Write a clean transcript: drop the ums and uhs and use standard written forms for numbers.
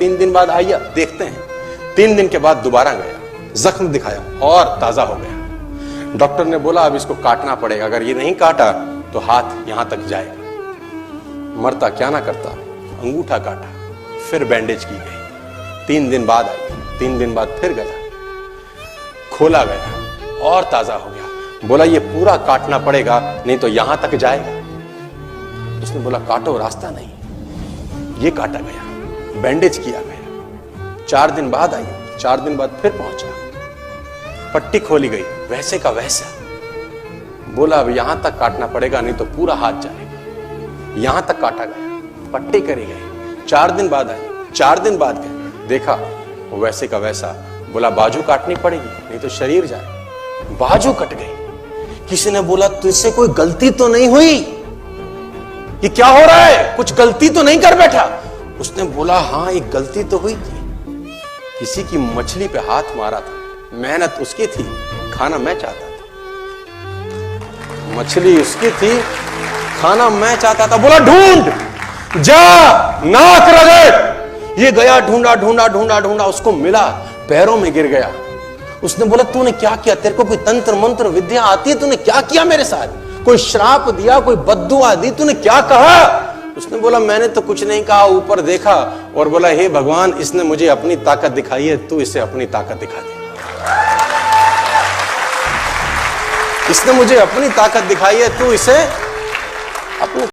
3 दिन बाद आइए देखते हैं। 3 दिन के बाद दोबारा गया, जख्म दिखाया और ताजा हो गया। डॉक्टर ने बोला अब इसको काटना पड़ेगा, अगर ये नहीं काटा तो हाथ यहां तक जाएगा। मरता क्या ना करता, अंगूठा काटा, फिर बैंडेज की गई। 3 दिन बाद आई, 3 दिन बाद फिर गया, खोला गया और ताजा हो गया। बोला ये पूरा काटना पड़ेगा नहीं तो यहां तक जाएगा। उसने बोला काटो, रास्ता नहीं। ये काटा गया, बैंडेज किया गया। 4 दिन बाद आई, 4 दिन बाद फिर पहुंचा, पट्टी खोली गई, वैसे का वैसा। बोला अब यहां तक काटना पड़ेगा नहीं तो पूरा हाथ जाएगा। यहां तक काटा गया, पट्टी करी गई। 4 दिन बाद आई, 4 दिन बाद गए, देखा वैसे का वैसा। बोला बाजू काटनी पड़ेगी नहीं तो शरीर जाए। बाजू कट गई। किसी ने बोला तुझसे कोई गलती तो नहीं हुई, ये क्या हो रहा है, कुछ गलती तो नहीं कर बैठा? उसने बोला हाँ एक गलती तो हुई थी, किसी की मछली पे हाथ मारा था, मेहनत उसकी थी, खाना मैं चाहता था। मछली उसकी थी, खाना मैं चाहता था। बोला ढूंढ, जा, नाक रगड़। ये गया, ढूंढा ढूंढा ढूंढा ढूंढा, उसको मिला, पैरों में गिर गया। उसने बोला तूने क्या किया, तेरे को कोई तंत्र मंत्र विद्या आती है, तूने क्या किया मेरे साथ? कोई श्राप दिया, कोई बद्दुआ दी, तूने क्या कहा? उसने बोला मैंने तो कुछ नहीं कहा, ऊपर देखा और बोला हे भगवान इसने मुझे अपनी ताकत दिखाई है, तू इसे अपनी ताकत दिखा दे। इसने मुझे अपनी ताकत दिखाई है, तू इसे अपनी